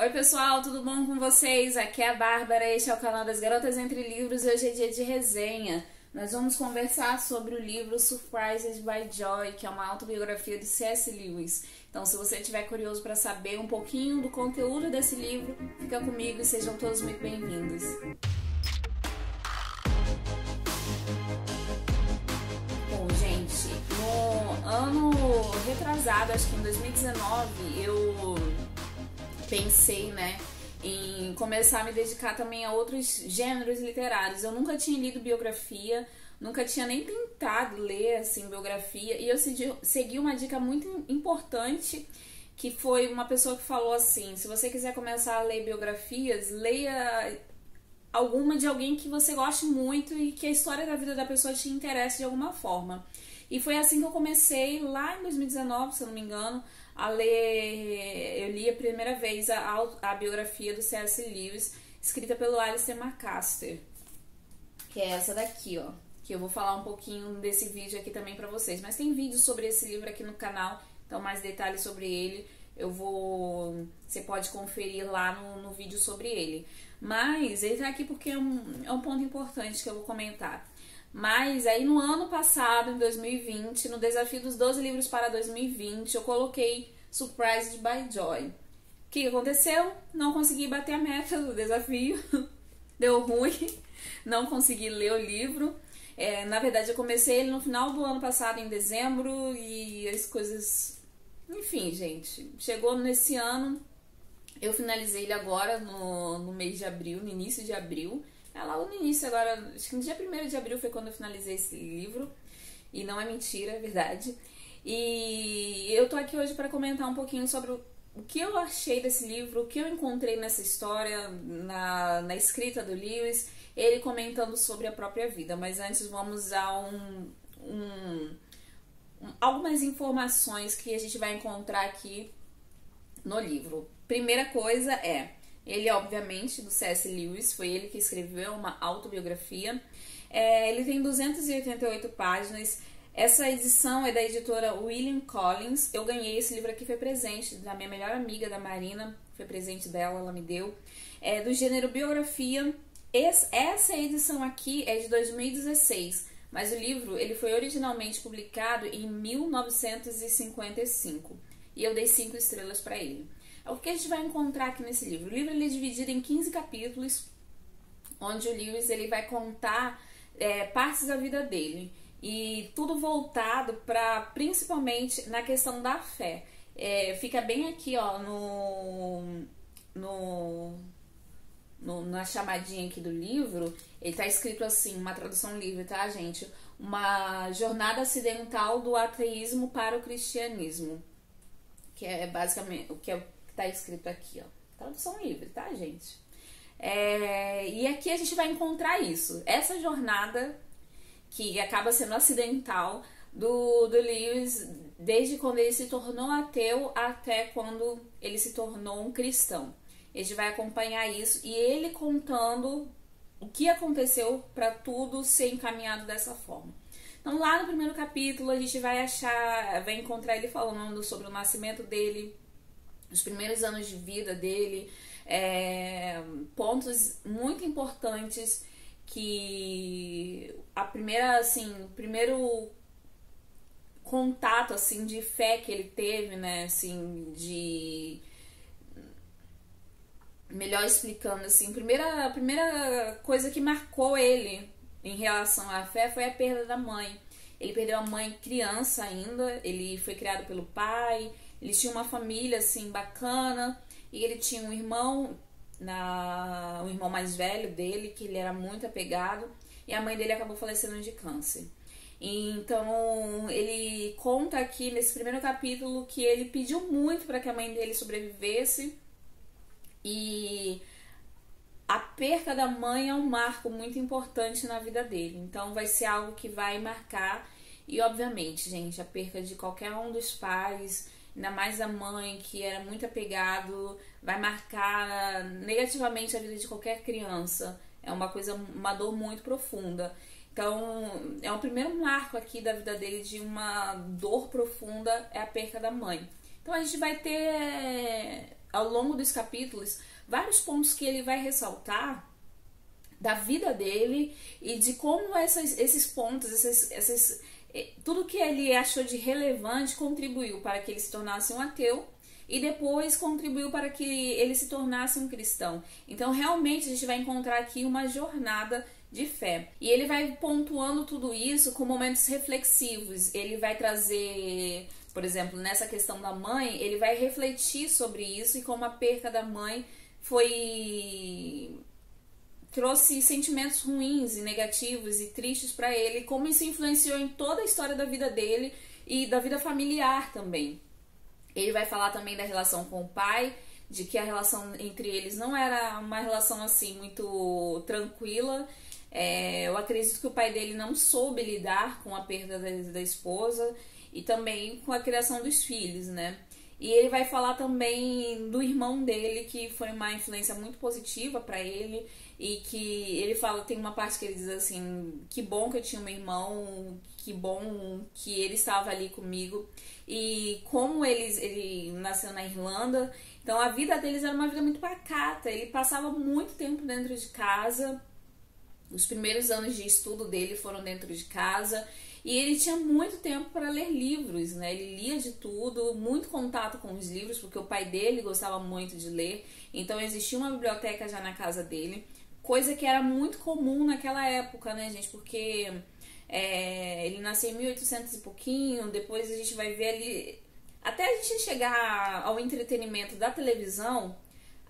Oi pessoal, tudo bom com vocês? Aqui é a Bárbara, este é o canal das Garotas Entre Livros e hoje é dia de resenha. Nós vamos conversar sobre o livro Surprises by Joy, que é uma autobiografia de C.S. Lewis. Então, se você estiver curioso para saber um pouquinho do conteúdo desse livro, fica comigo e sejam todos muito bem-vindos. Bom, gente, no ano retrasado, acho que em 2019, eu pensei, em começar a me dedicar também a outros gêneros literários. Eu nunca tinha lido biografia, nunca tinha nem tentado ler, assim, biografia, e eu segui uma dica muito importante, que foi uma pessoa que falou assim: se você quiser começar a ler biografias, leia alguma de alguém que você goste muito e que a história da vida da pessoa te interesse de alguma forma. E foi assim que eu comecei lá em 2019, se eu não me engano, a ler. Eu li a primeira vez a biografia do C.S. Lewis, escrita pelo Alistair McMaster, que é essa daqui, ó, que eu vou falar um pouquinho desse vídeo aqui também pra vocês. Mas tem vídeo sobre esse livro aqui no canal, então mais detalhes sobre ele você pode conferir lá no vídeo sobre ele. Mas ele tá aqui porque é um ponto importante que eu vou comentar. Mas aí no ano passado, em 2020, no desafio dos 12 livros para 2020, eu coloquei Surprised by Joy. O que aconteceu? Não consegui bater a meta do desafio, deu ruim, não consegui ler o livro. Na verdade, eu comecei ele no final do ano passado, em dezembro, e as coisas... Enfim, gente, chegou nesse ano, eu finalizei ele agora no mês de abril, no início de abril. Logo no início agora, acho que no dia 1º de abril foi quando eu finalizei esse livro. E não é mentira, é verdade. E eu tô aqui hoje para comentar um pouquinho sobre o que eu achei desse livro, o que eu encontrei nessa história, na escrita do Lewis, ele comentando sobre a própria vida. Mas antes vamos a algumas informações que a gente vai encontrar aqui no livro. Primeira coisa ele, obviamente, do C.S. Lewis, foi ele que escreveu uma autobiografia. Ele tem 288 páginas. Essa edição é da editora William Collins. Eu ganhei esse livro aqui, foi presente da minha melhor amiga, da Marina. Foi presente dela, ela me deu. É do gênero biografia. Essa edição aqui é de 2016, mas o livro ele foi originalmente publicado em 1955. E eu dei 5 estrelas para ele. O que a gente vai encontrar aqui nesse livro? O livro ele é dividido em 15 capítulos, onde o Lewis ele vai contar partes da vida dele. E tudo voltado para, principalmente, na questão da fé. Fica bem aqui, ó, na chamadinha aqui do livro, ele tá escrito assim, uma tradução livre, tá, gente? Uma jornada acidental do ateísmo para o cristianismo. Que é basicamente o que tá escrito aqui, ó. Tradução livre, tá, gente? E aqui a gente vai encontrar isso. Essa jornada que acaba sendo acidental do Lewis, desde quando ele se tornou ateu até quando ele se tornou um cristão. A gente vai acompanhar isso e ele contando o que aconteceu para tudo ser encaminhado dessa forma. Então, lá no primeiro capítulo, a gente vai encontrar ele falando sobre o nascimento dele, os primeiros anos de vida dele, pontos muito importantes que o primeiro contato, assim, de fé que ele teve, melhor explicando, assim, a primeira coisa que marcou ele em relação à fé foi a perda da mãe. Ele perdeu a mãe criança ainda, ele foi criado pelo pai, ele tinha uma família, assim, bacana, e ele tinha um irmão, o irmão mais velho dele, que ele era muito apegado, e a mãe dele acabou falecendo de câncer. Então, ele conta aqui, nesse primeiro capítulo, que ele pediu muito para que a mãe dele sobrevivesse, e a perda da mãe é um marco muito importante na vida dele. Então vai ser algo que vai marcar. E obviamente, gente, a perda de qualquer um dos pais, ainda mais a mãe, que era muito apegado, vai marcar negativamente a vida de qualquer criança. É uma dor muito profunda. Então, é o primeiro marco aqui da vida dele de uma dor profunda, é a perda da mãe. Então a gente vai ter ao longo dos capítulos vários pontos que ele vai ressaltar da vida dele e de como esses pontos, tudo que ele achou de relevante contribuiu para que ele se tornasse um ateu e depois contribuiu para que ele se tornasse um cristão. Então, realmente, a gente vai encontrar aqui uma jornada de fé. E ele vai pontuando tudo isso com momentos reflexivos. Ele vai trazer, por exemplo, nessa questão da mãe, ele vai refletir sobre isso e como a perca da mãe trouxe sentimentos ruins e negativos e tristes para ele, como isso influenciou em toda a história da vida dele e da vida familiar também. Ele vai falar também da relação com o pai, de que a relação entre eles não era uma relação assim muito tranquila. Eu acredito que o pai dele não soube lidar com a perda da esposa e também com a criação dos filhos, né? E ele vai falar também do irmão dele, que foi uma influência muito positiva para ele, e que ele fala, tem uma parte que ele diz assim, que bom que eu tinha um irmão, que bom que ele estava ali comigo, e como ele nasceu na Irlanda, então a vida deles era uma vida muito pacata, ele passava muito tempo dentro de casa, os primeiros anos de estudo dele foram dentro de casa, e ele tinha muito tempo para ler livros, né? Ele lia de tudo, muito contato com os livros, porque o pai dele gostava muito de ler. Então existia uma biblioteca já na casa dele, coisa que era muito comum naquela época, né, gente? Porque ele nasceu em 1800 e pouquinho, depois a gente vai ver ali... Até a gente chegar ao entretenimento da televisão,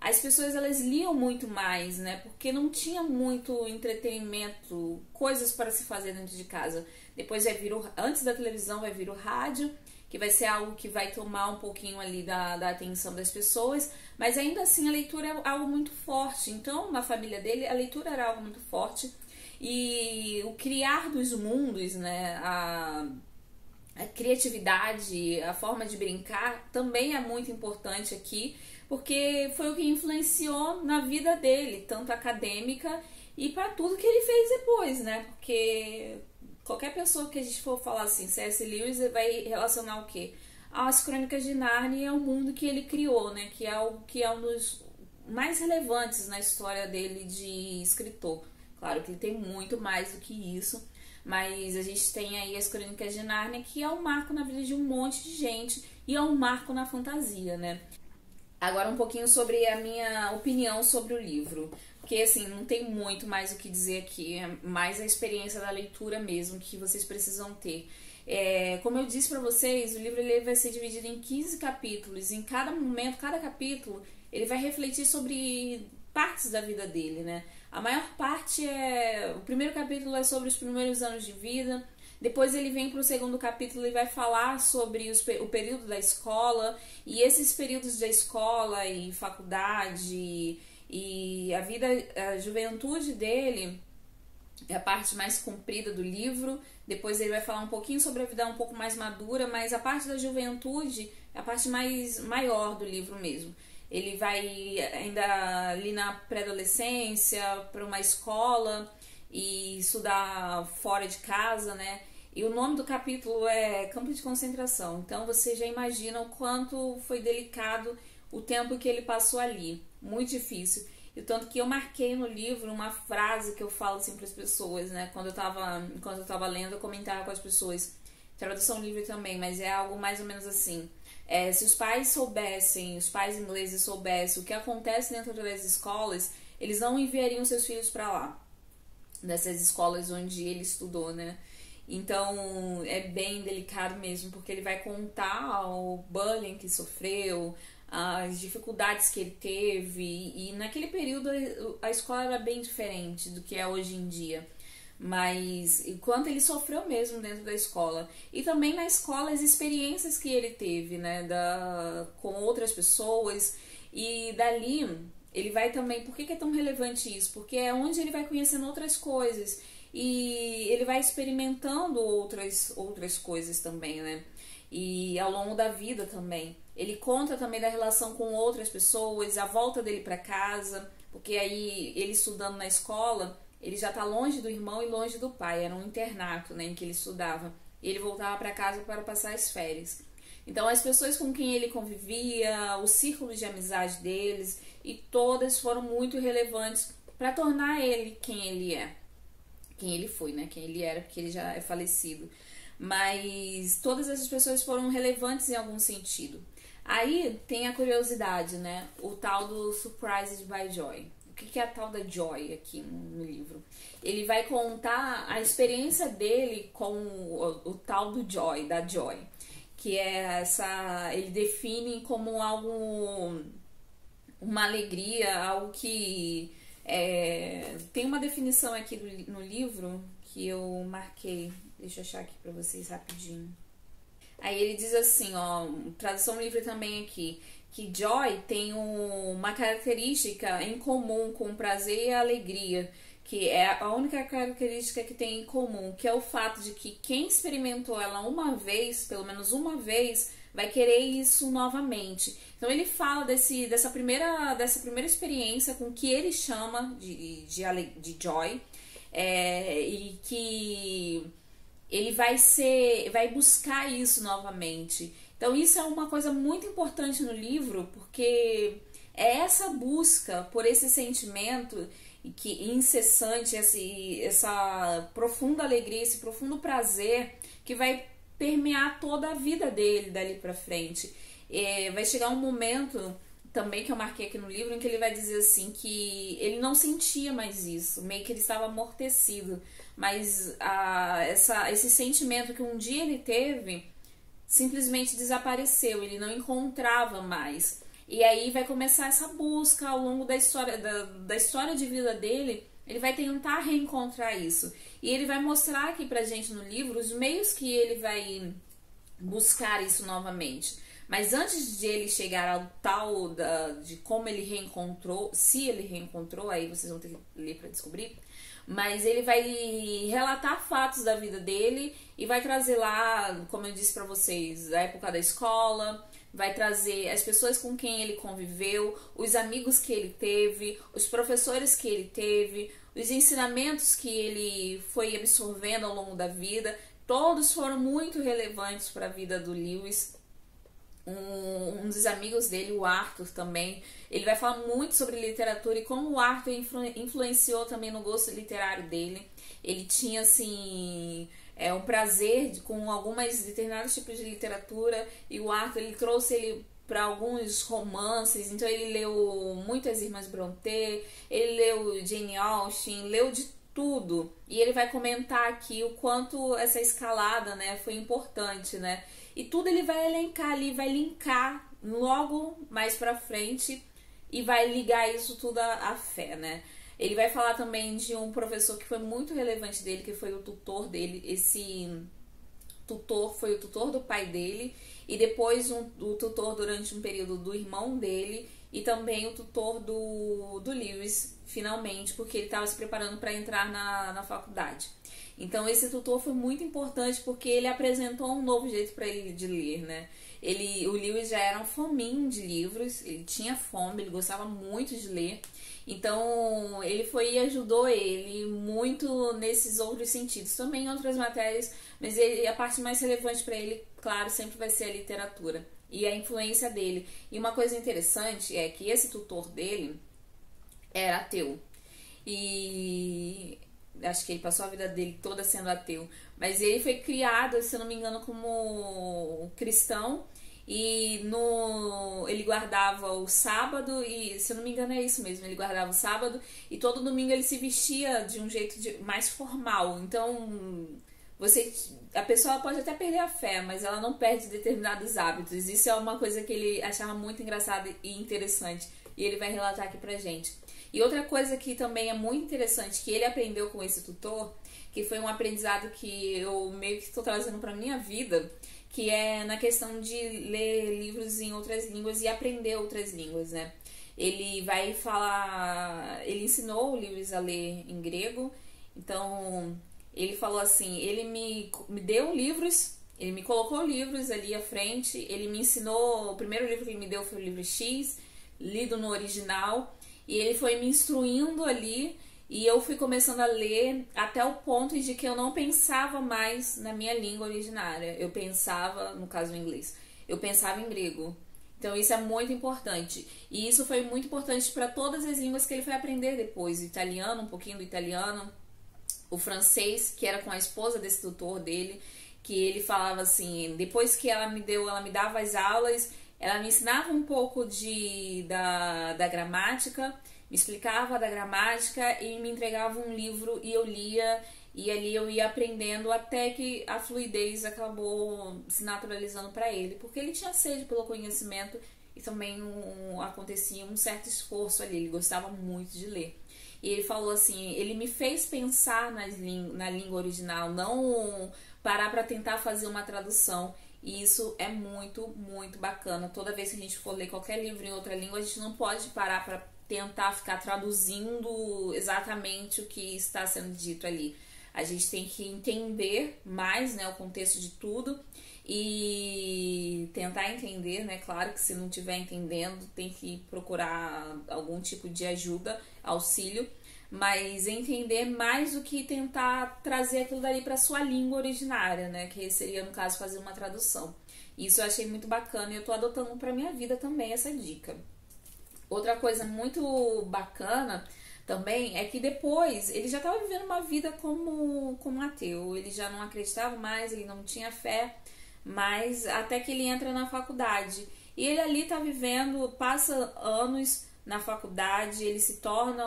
as pessoas elas liam muito mais, né? Porque não tinha muito entretenimento, coisas para se fazer dentro de casa. Depois antes da televisão vai vir o rádio, que vai ser algo que vai tomar um pouquinho ali da atenção das pessoas, mas ainda assim a leitura é algo muito forte. Então, na família dele, a leitura era algo muito forte. E o criar dos mundos, né? A criatividade, a forma de brincar também é muito importante aqui, porque foi o que influenciou na vida dele, tanto acadêmica e para tudo que ele fez depois, né? Porque qualquer pessoa que a gente for falar assim, C.S. Lewis vai relacionar o quê? As Crônicas de Nárnia é o mundo que ele criou, né? Que é um dos mais relevantes na história dele de escritor. Claro que ele tem muito mais do que isso, mas a gente tem aí as Crônicas de Nárnia, que é um marco na vida de um monte de gente e é um marco na fantasia, né? Agora um pouquinho sobre a minha opinião sobre o livro, porque assim, não tem muito mais o que dizer aqui, é mais a experiência da leitura mesmo que vocês precisam ter. Como eu disse pra vocês, o livro ele vai ser dividido em 15 capítulos, em cada momento, cada capítulo, ele vai refletir sobre partes da vida dele, né? A maior parte o primeiro capítulo é sobre os primeiros anos de vida, depois ele vem para o segundo capítulo e vai falar sobre o período da escola, e esses períodos da escola e faculdade e a juventude dele é a parte mais comprida do livro. Depois ele vai falar um pouquinho sobre a vida um pouco mais madura, mas a parte da juventude é a parte maior do livro mesmo. Ele vai ainda ali na pré-adolescência para uma escola e estudar fora de casa, né? E o nome do capítulo é Campo de Concentração. Então você já imagina o quanto foi delicado o tempo que ele passou ali. Muito difícil. E tanto que eu marquei no livro uma frase que eu falo assim para as pessoas, né? Quando eu tava lendo, eu comentava com as pessoas. Tradução livre também, mas é algo mais ou menos assim. Se os pais ingleses soubessem o que acontece dentro das escolas, eles não enviariam seus filhos para lá. Nessas escolas onde ele estudou, né? Então é bem delicado mesmo, porque ele vai contar o bullying que sofreu, as dificuldades que ele teve, e naquele período a escola era bem diferente do que é hoje em dia, mas enquanto ele sofreu mesmo dentro da escola, e também na escola as experiências que ele teve, né, com outras pessoas, e dali ele vai também, por que é tão relevante isso? Porque é onde ele vai conhecendo outras coisas, e ele vai experimentando outras coisas também, né? E ao longo da vida também. Ele conta também da relação com outras pessoas, a volta dele para casa, porque aí ele estudando na escola, ele já tá longe do irmão e longe do pai, era um internato, né, em que ele estudava. E ele voltava para casa para passar as férias. Então as pessoas com quem ele convivia, o círculo de amizade deles, e todas foram muito relevantes para tornar ele quem ele é. Quem ele foi, né? Quem ele era, porque ele já é falecido. Mas todas essas pessoas foram relevantes em algum sentido. Aí tem a curiosidade, né? O tal do Surprised by Joy. O que é a tal da Joy aqui no livro? Ele vai contar a experiência dele com o tal do Joy, da Joy. Que é essa... Ele define como algo... Uma alegria, algo que... tem uma definição aqui no livro que eu marquei. Deixa eu achar aqui pra vocês rapidinho. Aí ele diz assim, ó, tradução livre também aqui, que joy tem uma característica em comum com o prazer e a alegria, que é a única característica que tem em comum, que é o fato de que quem experimentou ela uma vez, pelo menos uma vez, vai querer isso novamente. Então ele fala dessa primeira experiência com o que ele chama de joy, e que ele vai buscar isso novamente. Então isso é uma coisa muito importante no livro, porque é essa busca por esse sentimento que incessante, essa profunda alegria, esse profundo prazer que vai permear toda a vida dele dali pra frente. Vai chegar um momento também que eu marquei aqui no livro em que ele vai dizer assim que ele não sentia mais isso, meio que ele estava amortecido, mas esse sentimento que um dia ele teve simplesmente desapareceu, ele não encontrava mais. E aí vai começar essa busca ao longo da história de vida dele. Ele vai tentar reencontrar isso. E ele vai mostrar aqui pra gente no livro os meios que ele vai buscar isso novamente. Mas antes de ele chegar ao tal de como ele reencontrou, se ele reencontrou, aí vocês vão ter que ler pra descobrir. Mas ele vai relatar fatos da vida dele e vai trazer lá, como eu disse pra vocês, a época da escola, vai trazer as pessoas com quem ele conviveu, os amigos que ele teve, os professores que ele teve, os ensinamentos que ele foi absorvendo ao longo da vida. Todos foram muito relevantes para a vida do Lewis. Um dos amigos dele, o Arthur, também, ele vai falar muito sobre literatura e como o Arthur influenciou também no gosto literário dele. Ele tinha, assim, um prazer com alguns determinados tipos de literatura, e o Arthur, ele trouxe ele para alguns romances. Então ele leu muitas Irmãs Brontë, ele leu Jane Austen, leu de tudo. E ele vai comentar aqui o quanto essa escalada, né, foi importante, né? E tudo ele vai elencar ali, vai linkar logo mais pra frente e vai ligar isso tudo à fé, né? Ele vai falar também de um professor que foi muito relevante dele, que foi o tutor dele. Esse tutor foi o tutor do pai dele, e depois o tutor durante um período do irmão dele, e também o tutor do Lewis, finalmente, porque ele estava se preparando para entrar na faculdade. Então esse tutor foi muito importante porque ele apresentou um novo jeito para ele de ler, né? O Lewis já era um fominho de livros, ele tinha fome, ele gostava muito de ler. Então ele foi e ajudou ele muito nesses outros sentidos, também em outras matérias, mas a parte mais relevante para ele, claro, sempre vai ser a literatura e a influência dele. E uma coisa interessante é que esse tutor dele era ateu, e acho que ele passou a vida dele toda sendo ateu, mas ele foi criado, se eu não me engano, como cristão. E ele guardava o sábado, e se eu não me engano é isso mesmo, ele guardava o sábado, e todo domingo ele se vestia de um jeito mais formal. Então a pessoa pode até perder a fé, mas ela não perde determinados hábitos. Isso é uma coisa que ele achava muito engraçada e interessante, e ele vai relatar aqui pra gente. E outra coisa que também é muito interessante, que ele aprendeu com esse tutor, que foi um aprendizado que eu meio que estou trazendo pra minha vida, que é na questão de ler livros em outras línguas e aprender outras línguas, né? Ele vai falar... Ele ensinou o Lewis a ler em grego. Então, ele falou assim... Ele me deu livros... Ele me colocou livros ali à frente. Ele me ensinou... O primeiro livro que ele me deu foi o livro X, lido no original. E ele foi me instruindo ali... E eu fui começando a ler até o ponto de que eu não pensava mais na minha língua originária. Eu pensava, no caso em inglês, eu pensava em grego. Então isso é muito importante. E isso foi muito importante para todas as línguas que ele foi aprender depois. O italiano, um pouquinho do italiano. O francês, que era com a esposa desse tutor dele. Que ele falava assim, depois que ela me dava as aulas, ela me ensinava um pouco da gramática, me explicava da gramática e me entregava um livro e eu lia. E ali eu ia aprendendo até que a fluidez acabou se naturalizando para ele, porque ele tinha sede pelo conhecimento e também acontecia um certo esforço ali, ele gostava muito de ler. E ele falou assim, ele me fez pensar na língua original, não parar para tentar fazer uma tradução. E isso é muito, muito bacana. Toda vez que a gente for ler qualquer livro em outra língua, a gente não pode parar para tentar ficar traduzindo exatamente o que está sendo dito ali. A gente tem que entender mais, né, o contexto de tudo e tentar entender, né? Claro que se não estiver entendendo, tem que procurar algum tipo de ajuda, auxílio, mas entender mais do que tentar trazer aquilo dali para sua língua originária, né? Que seria, no caso, fazer uma tradução. Isso eu achei muito bacana e eu tô adotando para minha vida também essa dica. Outra coisa muito bacana também é que depois ele já estava vivendo uma vida como ateu, ele já não acreditava mais, ele não tinha fé, mas até que ele entra na faculdade e ele ali tá vivendo, passa anos na faculdade, ele se torna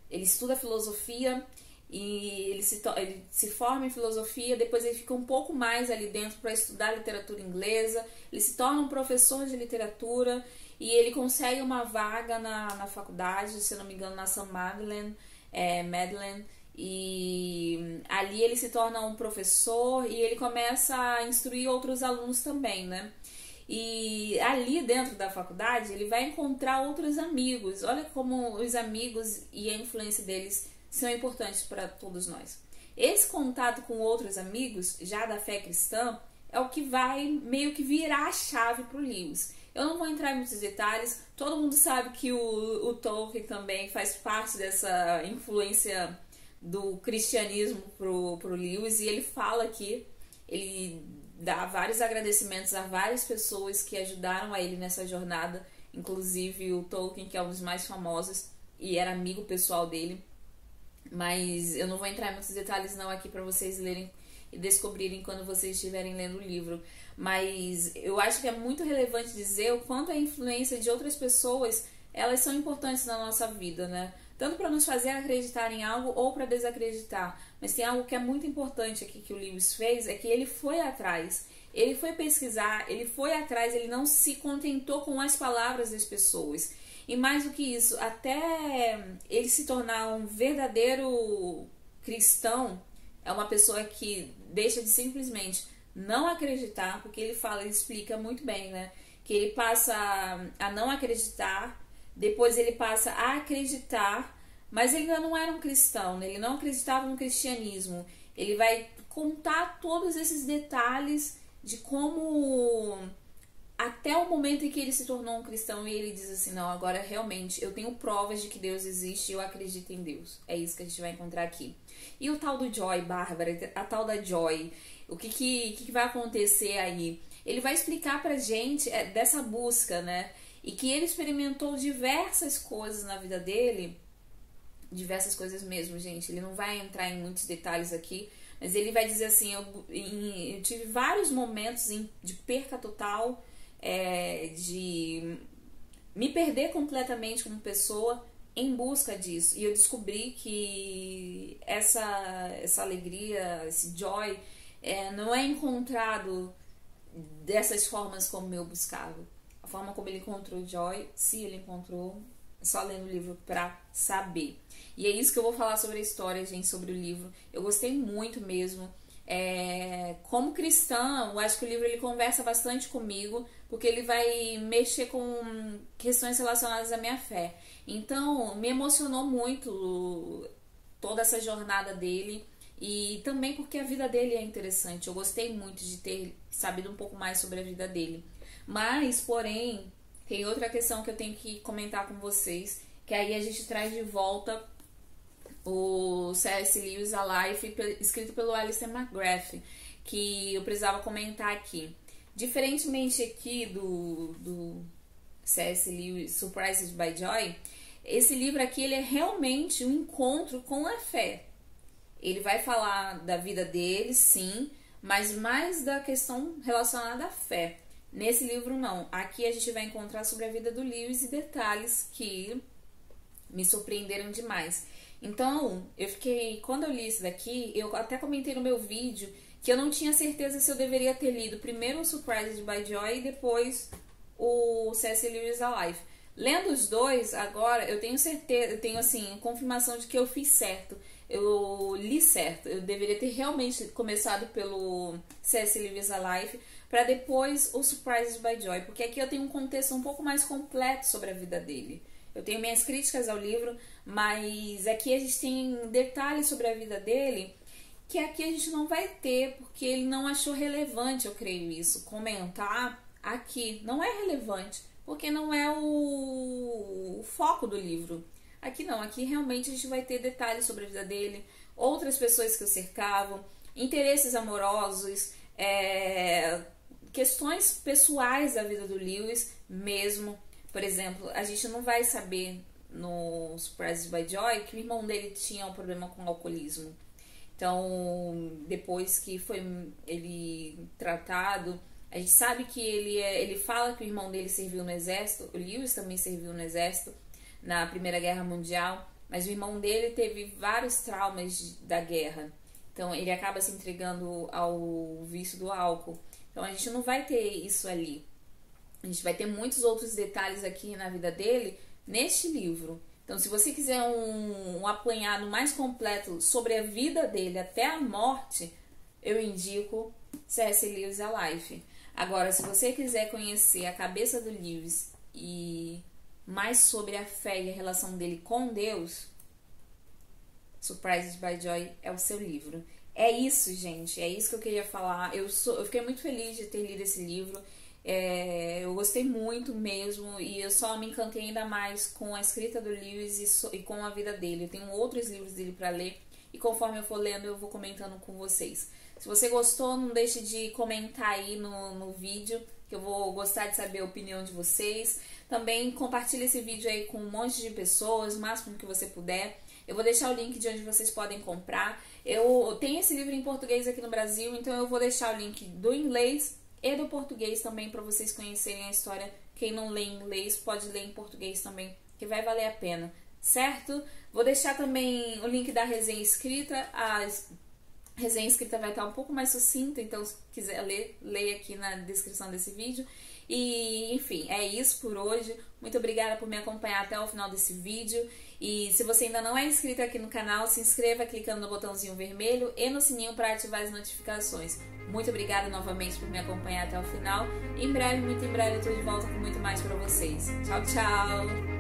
ele estuda filosofia e ele se forma em filosofia, depois ele fica um pouco mais ali dentro para estudar literatura inglesa, ele se torna um professor de literatura e ele consegue uma vaga na faculdade, se não me engano, na St. Magdalene, e ali ele se torna um professor e ele começa a instruir outros alunos também, né? E ali dentro da faculdade ele vai encontrar outros amigos. Olha como os amigos e a influência deles são importantes para todos nós. Esse contato com outros amigos, já da fé cristã, é o que vai meio que virar a chave para o Lewis. Eu não vou entrar em muitos detalhes, todo mundo sabe que o Tolkien também faz parte dessa influência do cristianismo pro Lewis, e ele fala aqui, ele dá vários agradecimentos a várias pessoas que ajudaram a ele nessa jornada, inclusive o Tolkien, que é um dos mais famosos e era amigo pessoal dele, mas eu não vou entrar em muitos detalhes não aqui para vocês lerem e descobrirem quando vocês estiverem lendo o livro. Mas eu acho que é muito relevante dizer o quanto a influência de outras pessoas, elas são importantes na nossa vida, né? Tanto para nos fazer acreditar em algo ou para desacreditar. Mas tem algo que é muito importante aqui que o Lewis fez, é que ele foi atrás. Ele foi pesquisar, ele foi atrás, ele não se contentou com as palavras das pessoas. E mais do que isso, até ele se tornar um verdadeiro cristão, é uma pessoa que deixa de simplesmente não acreditar, porque ele fala, ele explica muito bem, né? Que ele passa a não acreditar, depois ele passa a acreditar, mas ele ainda não era um cristão, né? Ele não acreditava no cristianismo. Ele vai contar todos esses detalhes de como até o momento em que ele se tornou um cristão e ele diz assim, não, agora realmente eu tenho provas de que Deus existe e eu acredito em Deus. É isso que a gente vai encontrar aqui. E o tal do Joy, Bárbara, a tal da Joy, o que vai acontecer aí? Ele vai explicar pra gente dessa busca, né? E que ele experimentou diversas coisas na vida dele, diversas coisas mesmo, gente. Ele não vai entrar em muitos detalhes aqui, mas ele vai dizer assim, eu tive vários momentos de perca total, de me perder completamente como pessoa em busca disso. E eu descobri que essa alegria, esse joy, não é encontrado dessas formas como eu buscava. A forma como ele encontrou joy, se ele encontrou, só lendo o livro pra saber. E é isso que eu vou falar sobre a história, gente, sobre o livro. Eu gostei muito mesmo. Como cristã, eu acho que o livro ele conversa bastante comigo, porque ele vai mexer com questões relacionadas à minha fé. Então, me emocionou muito toda essa jornada dele, e também porque a vida dele é interessante. Eu gostei muito de ter sabido um pouco mais sobre a vida dele. Mas, porém, tem outra questão que eu tenho que comentar com vocês, que aí a gente traz de volta o C.S. Lewis, A Life, escrito pelo Alistair McGrath, que eu precisava comentar aqui. Diferentemente aqui do C.S. Lewis, Surprised by Joy, esse livro aqui ele é realmente um encontro com a fé. Ele vai falar da vida dele, sim, mas mais da questão relacionada à fé. Nesse livro não. Aqui a gente vai encontrar sobre a vida do Lewis e detalhes que me surpreenderam demais. Então, quando eu li isso daqui, eu até comentei no meu vídeo que eu não tinha certeza se eu deveria ter lido primeiro o Surprised by Joy e depois o C.S. Lewis Alive. Lendo os dois, agora, eu tenho certeza, eu tenho assim, confirmação de que eu fiz certo. Eu li certo. Eu deveria ter realmente começado pelo C.S. Lewis Alive para depois o Surprised by Joy, porque aqui eu tenho um contexto um pouco mais completo sobre a vida dele. Eu tenho minhas críticas ao livro, mas aqui a gente tem detalhes sobre a vida dele que aqui a gente não vai ter, porque ele não achou relevante, eu creio isso. Comentar aqui não é relevante, porque não é o foco do livro. Aqui não, aqui realmente a gente vai ter detalhes sobre a vida dele, outras pessoas que o cercavam, interesses amorosos, questões pessoais da vida do Lewis mesmo. Por exemplo, a gente não vai saber no Surprised by Joy que o irmão dele tinha um problema com alcoolismo. Então, depois que foi ele tratado, a gente sabe que ele fala que o irmão dele serviu no exército, o Lewis também serviu no exército na Primeira Guerra Mundial, mas o irmão dele teve vários traumas da guerra. Então, ele acaba se entregando ao vício do álcool. Então, a gente não vai ter isso ali. A gente vai ter muitos outros detalhes aqui na vida dele neste livro. Então, se você quiser um apanhado mais completo sobre a vida dele até a morte, eu indico C.S. Lewis Alive. Agora, se você quiser conhecer a cabeça do Lewis e mais sobre a fé e a relação dele com Deus, Surprised by Joy é o seu livro. É isso, gente. É isso que eu queria falar. Eu fiquei muito feliz de ter lido esse livro. Eu gostei muito mesmo, e eu só me encantei ainda mais com a escrita do Lewis e com a vida dele. Eu tenho outros livros dele para ler, e conforme eu for lendo eu vou comentando com vocês. Se você gostou, não deixe de comentar aí no vídeo, que eu vou gostar de saber a opinião de vocês. Também compartilhe esse vídeo aí com um monte de pessoas, o máximo que você puder. Eu vou deixar o link de onde vocês podem comprar. Eu tenho esse livro em português aqui no Brasil, então eu vou deixar o link do inglês e do português também para vocês conhecerem a história. Quem não lê em inglês pode ler em português também, que vai valer a pena, certo? Vou deixar também o link da resenha escrita. A resenha escrita vai estar um pouco mais sucinta, então se quiser ler, leia aqui na descrição desse vídeo. E enfim, é isso por hoje. Muito obrigada por me acompanhar até o final desse vídeo. E se você ainda não é inscrito aqui no canal, se inscreva clicando no botãozinho vermelho e no sininho para ativar as notificações. Muito obrigada novamente por me acompanhar até o final. Em breve, muito em breve, eu estou de volta com muito mais para vocês. Tchau, tchau!